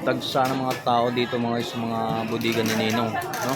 tagsa ng mga tao dito mga guys, sa mga bodega ni Ninong, no?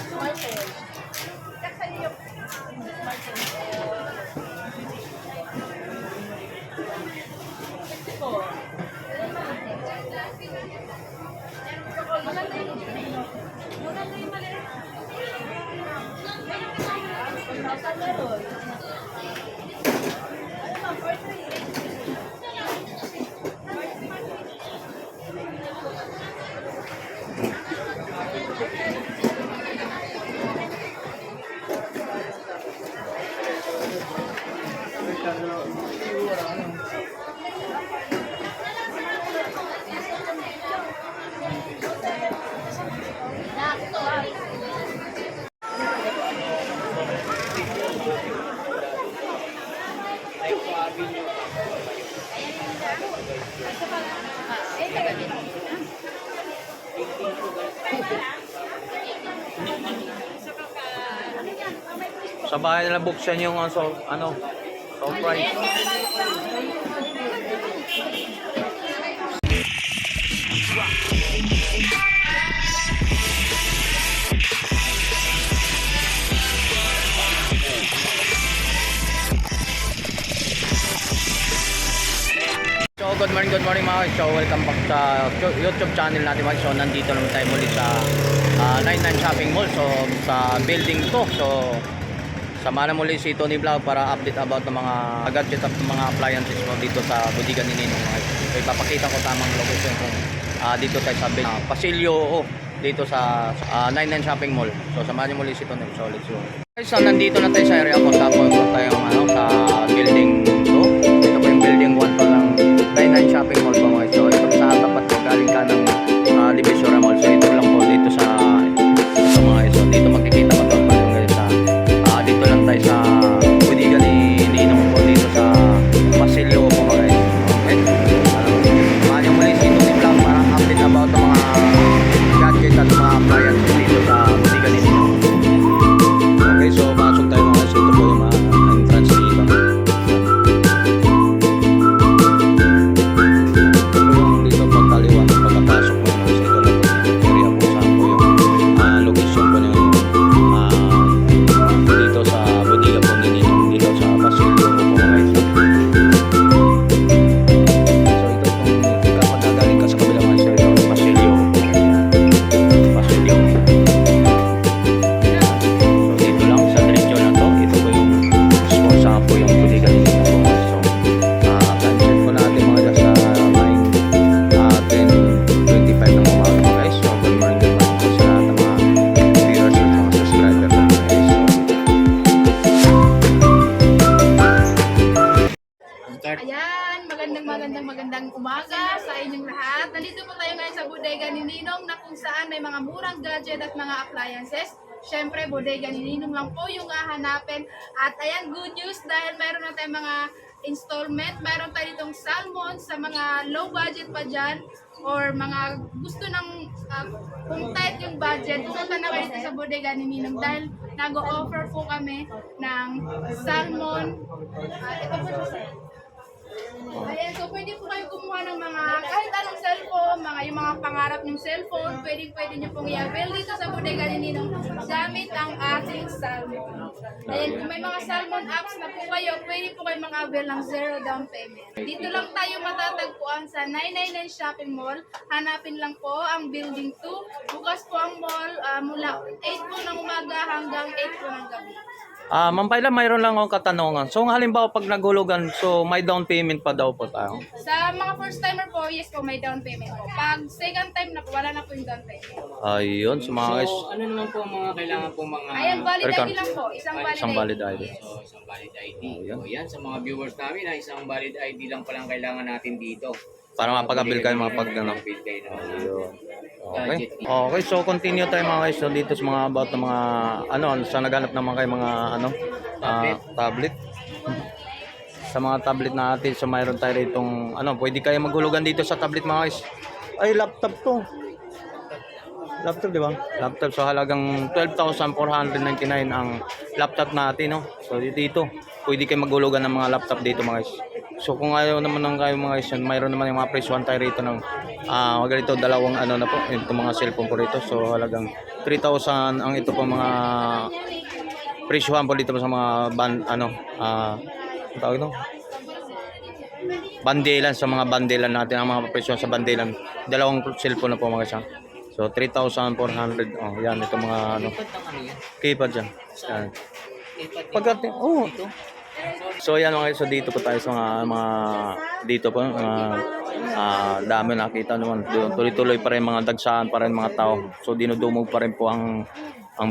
Sa bahay nila buksan yung surprise. So good morning mga guys. So welcome back sa YouTube channel natin mga guys. So nandito naman tayo muli sa 99 Shopping Mall. So sa building to. So sama na muli si Tony Vlog para update about ng mga gadget at mga appliances mo dito sa bodega ni Ninong mga guys. So ipapakita ko tamang location kung dito tayo sa Pasilyo dito sa 99 Shopping Mall. So samahan niyo muli si Tony. So let's go. Guys, so nandito na tayo sa area ko sa tayo sa building to. Ito po yung building 1 pa lang 99 Shopping Mall po mga guys. So ito sa tapat po galing ka ng Divisoria Mall. So ito lang po dito sa mga guys. So dito makikita mo po yung guys dito lang tayo sa bodega ni Ninong po dito sa Pasilyo po mga guys. Okay. Samahan niyo muli si Tony Vlog para update about ng mga gadget at mga appliances dito sa bodega ni Ninong. Okay, so pasok tayo mga guys. Ito po yung entrance dito. Dito pagkaliwa pagkapasok mo mga guys. Ito lang po yung area po saan po yung location po yung dito sa bodega po ni Ninong dito sa Pasilyo po mga guys. So ito po kapag nagaling ka sa kabilang mga guys. Ito Pasilyo po mga guys. Pasilyo. Saan po yung bodega nito po mga guys. So time check po natin mga guys sa 10:25 ng umaga mga guys. So good morning po sa lahat ng mga viewers at mga subscriber po mga guys. Ayan, magandang umaga sa inyong lahat. Nandito po tayo ngayon sa bodega ni Ninong na kung saan may mga murang gadget at mga appliances. Siyempre, bodega ni Ninong lang po yung hahanapin. At ayan, good news dahil mayroon na tayong mga installment. Mayroon tayo ditong salmon sa mga low budget pa dyan or mga gusto ng kung tight yung budget. Pumunta na kayo dito sa bodega ni Ninong dahil nag-o-offer po kami ng salmon. Ito po siya. Ayan, so pwede po kayo kumuha ng mga kahit anong cellphone, yung mga pangarap ng cellphone, pwede nyo pong i-avail dito sa bodega ni Ninong gamit ang ating salmon. Ayan, kung may mga salmon apps na po kayo, pwede po kayo mag-avail ng 0 down payment. Dito lang tayo matatagpuan sa 999 Shopping Mall. Hanapin lang po ang Building 2. Bukas po ang mall mula 8 po ng umaga hanggang 8 po ng gabi. Ma'am Paila, mayroon lang akong katanungan. So halimbawa pag naghulugan, so may down payment pa daw po tayo? Sa mga first timer po, yes po, may down payment po. Pag second time na po, wala na po yung down payment. Ayun, so mga guys. So, ano naman po mga kailangan po mga... Ayan, valid Record. ID lang po. Isang Isang valid valid ID. ID. So, isang valid ID. Ayan. So, yan, sa mga viewers namin, isang valid ID lang palang kailangan natin dito. Para mapag-avail kayo mga pag ano. Avail kayo ng mga Ayun. Okay. Okay, so continue tayo mga guys. So dito sa mga about ng mga sa naghanap naman kayo mga tablet. Sa mga tablet natin, so mayroon tayo ditong pwede kayo maghulugan dito sa tablet mga guys. Ay, laptop to. Laptop, di ba? Laptop, so halagang 12,499 ang laptop natin, no? So dito, pwede kayo maghulugan ng mga laptop dito mga guys. So kung ayaw naman ng kayo mga guys, mayroon naman yung mga presyohan tayo rito ng ganito, dalawang ano na po, ito mga cellphone po rito. So halagang 3,000 ang ito po mga presyohan po dito sa mga tawag ito? Bandelan, sa mga bandelan natin, ang mga presyo sa bandelan. Dalawang cellphone na po mga guys. So 3,400. Oh, yan ito mga ano. Keypad dyan. Yan. Pagdating, oh. So yan mga guys, so dito po tayo sa mga dito po dami nakita naman. Tuloy-tuloy pa rin mga dagsaan pa rin mga tao. So dinudumog pa rin po ang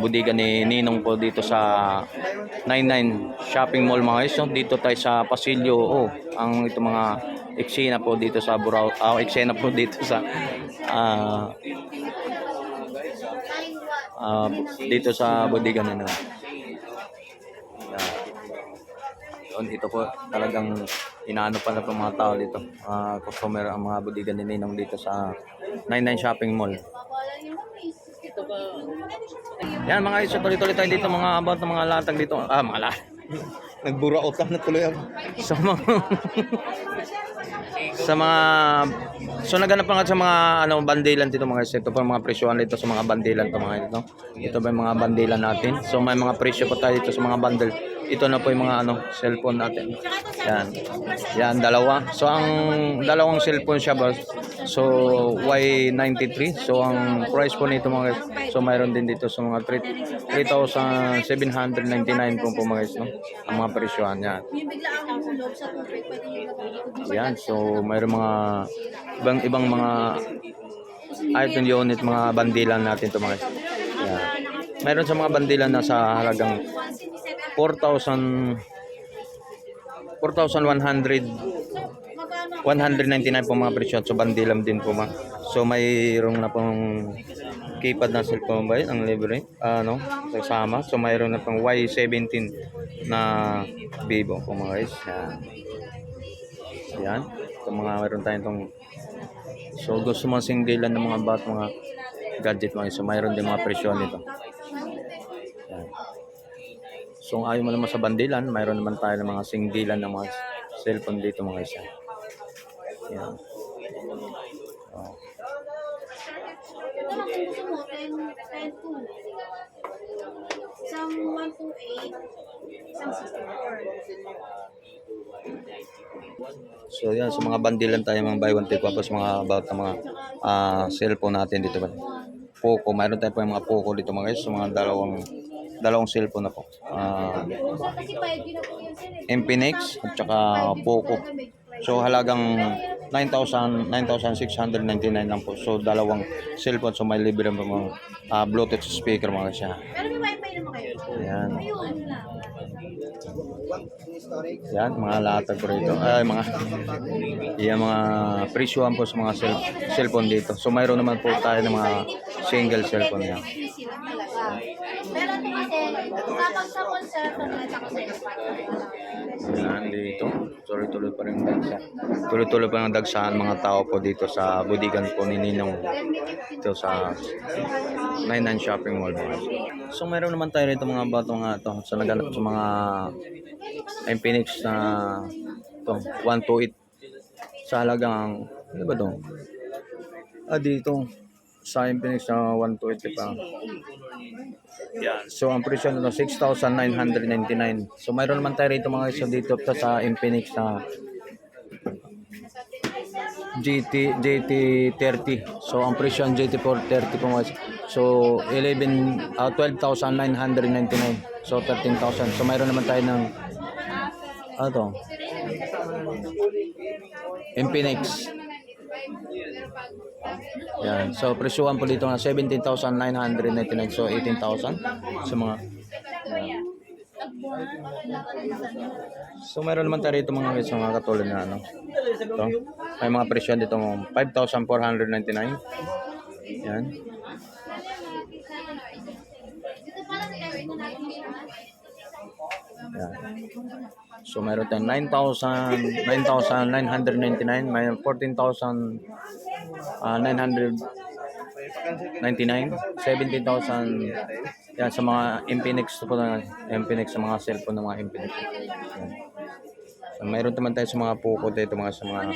bodega ni Ninong po dito sa 99 Shopping Mall mga guys. So dito tayo sa Pasilyo. Oh, ang ito mga eksena po dito sa Burao. Eksena po dito sa dito sa bodega ni Ninong. Ito po talagang inaano pa na po mga tao dito, customer ang mga bodega ni Ninong dito sa 99 Shopping Mall. Yan mga guys, tuloy-tuloy tayo dito mga about ng mga latag dito. Mga latag. Nagburaot na tuloy ako. So naganap pa nga sa mga bandilan dito mga guys. Ito pa mga presyohan dito sa mga bandilan to mga ito. Ito ba yung mga bandilan natin? So may mga presyo pa tayo dito sa mga bundle. Ito na po yung mga cellphone natin. Yan. Yan, dalawa. So ang dalawang cellphone siya ba? So Y93. So ang price po nito mga guys. So mayroon din dito sa mga 3,799 po mga guys, no? Ang mga presyohan yan. Yan. So mayroon mga ibang mga iPhone unit, mga bandilan natin to mga guys. Yan. Mayroon sa mga bandilan na sa halagang 4,199 po mga presyo. So bandilam din po mga. So mayroon na pong keypad na cellphone ba ang libre kasama. So mayroon na pong Y17 na Vivo po mga guys. Yan. So mayroon tayong tong, so gusto mo singgilan ng mga mga gadget mga. So mayroon din mga presyo nito. Yan. So ayaw mo naman sa bandilan, mayroon naman tayo ng mga singgilan ng mga cellphone dito mga isa. Yan. Oh. Isang 128, isang 64. So yan, sa mga bandilan tayo mga buy one take one, tapos mga about ng mga cellphone natin dito ba. Poco, mayroon tayo po yung mga Poco dito mga guys, so mga dalawang cellphone na po. Infinix at saka Poco. So halagang 9,699 lang po. So dalawang cellphone, so may libre po mga Bluetooth speaker mga siya. Pero may wifi naman kayo. Yan. Yan, mga latag po rito. Mga presyohan po sa mga cellphone dito. So mayroon naman po tayo ng mga single cellphone yan. Pero ito kasi, kapag sa concert, Yan dito. Tuloy-tuloy pa rin dagsa. Tuloy-tuloy pa ng dagsaan mga tao po dito sa budigan po ni Ninong dito sa 99 Shopping Mall. So meron naman tayo rito mga bato nga ito sa naganap sa mga Infinix na ito 128 sa halagang ano ba ito? Dito sa Infinix na 128 pa. Yan. So ang presyo nito 6,999. So mayroon naman tayo rito mga iso dito sa Infinix na GT30. So ang presyo ng GT430 po mga iso. So 12,999. So 13,000. So mayroon naman tayo ng Infinix. Yan. So presyuhan po dito na 17,999. So 18,000 sa mga So mayroon naman tayo rito mga guys, mga katulad na ito. May mga presyon dito ng 5,499. Yan. Yan. So mayroon tayong 9,999, may 14,999, 17,000. Yan sa mga Infinix po na Infinix, sa mga cellphone ng mga Infinix. Yan. Mayroon naman tayo sa mga puko dito, mga sa mga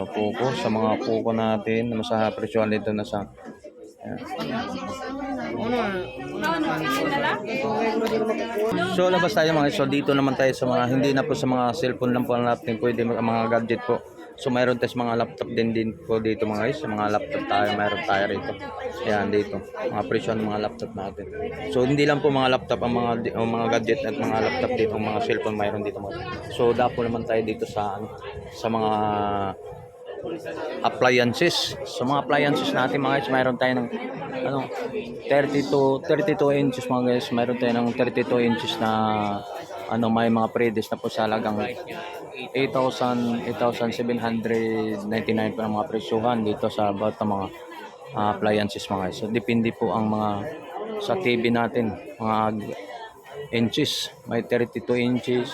puko, sa mga puko natin, na sa presyo dito na sa yan. So labas tayo mga so dito naman tayo sa mga hindi na po sa mga cellphone lang po natin, pwede mga gadget po. So mayroon tayo sa mga laptop din po dito mga guys, sa mga laptop tayo, mayroon tayo rito. Yan dito, mga presyo ng mga laptop natin. So hindi lang po mga laptop ang mga gadget at mga laptop dito, mga cellphone mayroon dito mga. So dapo naman tayo dito sa mga appliances. So mga appliances natin mga guys, mayroon tayo ng 32 inches mga guys, mayroon tayo ng 32 inches na may mga predes na po sa halagang 8,799 po ang mga presyuhan dito sa about ng mga appliances mga guys. So depende po ang mga sa TV natin, mga inches, may 32 inches.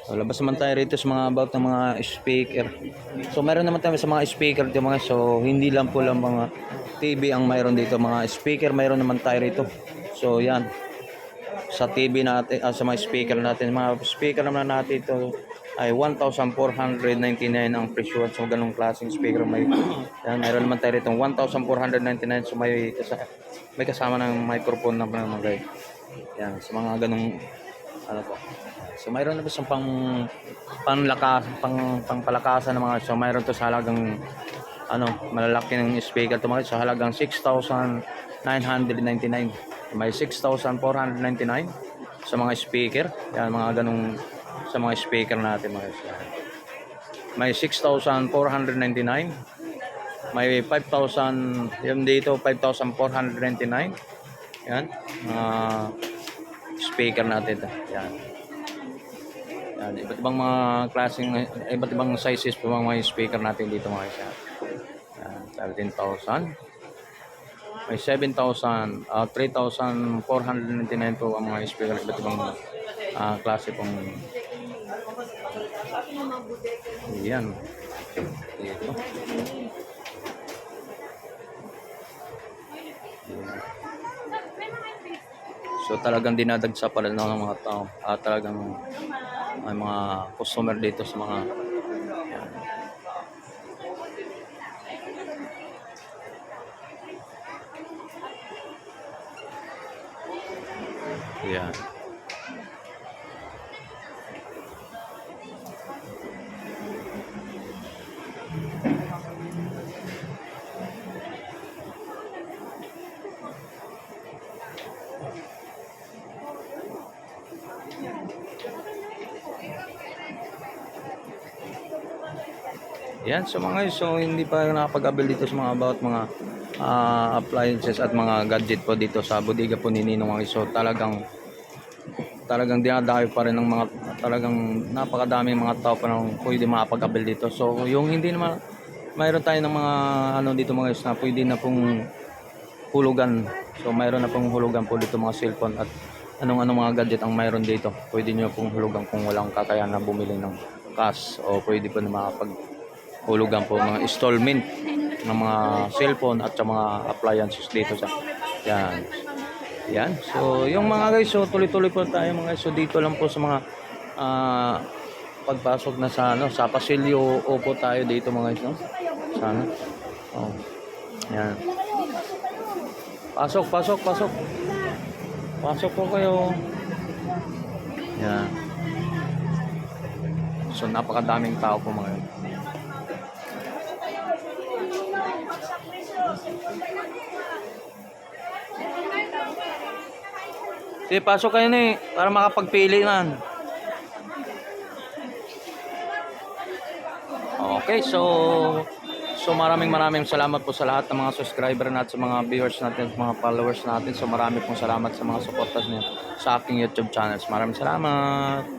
So, labas naman tayo rito sa mga about ng mga speaker. So mayroon naman tayo sa mga speaker dito mga, so hindi lang po lang mga TV ang mayroon dito, mga speaker mayroon naman tayo rito. So yan, sa TV natin, sa mga speaker natin, mga speaker naman natin ito ay 1,499 ang presyo. So ganung klaseng speaker yan, mayroon naman tayo rito 1,499. So may kasama ng microphone na mga guys. Yan, sa mga ganung po. So mayroon na ba siyang pangpalakasan ng mga, so mayroon to sa halagang malalaki ng speaker to mga sa halagang 6,999. May 6,499 sa mga speaker. Yan, mga ganung sa mga speaker natin mga. May 6,499. May 5,000 yung dito 5,499. Yan, speaker natin. Yan. Yan, iba't ibang mga klaseng, iba't ibang sizes po mga speaker natin dito mga isa. Yan, 13,000. May 7,000, 3,499 po ang mga speaker, iba't ibang klase pong yan. Dito. So talagang dinadagsa pa rin ng mga tao. Talagang may mga customer dito sa mga yan. Yan, so mga guys, so hindi pa nakapag-avail dito sa mga about mga appliances at mga gadget po dito sa bodega po ni Ninong mga guys. So talagang dinadayo pa rin ng mga, talagang napakadaming mga tao pa nang pwede makapag-avail dito. So yung hindi naman, mayroon tayo ng mga dito mga guys na pwede na pong hulugan. So mayroon na pong hulugan po dito mga cellphone at anong mga gadget ang mayroon dito. Pwede nyo pong hulugan kung walang kakayahan na bumili ng cash, o pwede po na makapag-hulugan po mga installment ng mga cellphone at sa mga appliances dito sa yan. Yan. So yung mga guys, so tuloy-tuloy po tayo mga guys. So dito lang po sa mga pagpasok na sa sa pasilyo po tayo dito mga guys, no? Sana. Oh. Yan. Pasok. Pasok po kayo. Yan. So napakadaming tao po mga guys. Sige, pasok kayo na para makapagpili man. Okay, so maraming salamat po sa lahat ng mga subscriber natin, sa mga viewers natin, sa mga followers natin. So marami pong salamat sa mga supporters niyo sa aking YouTube channels. Maraming salamat.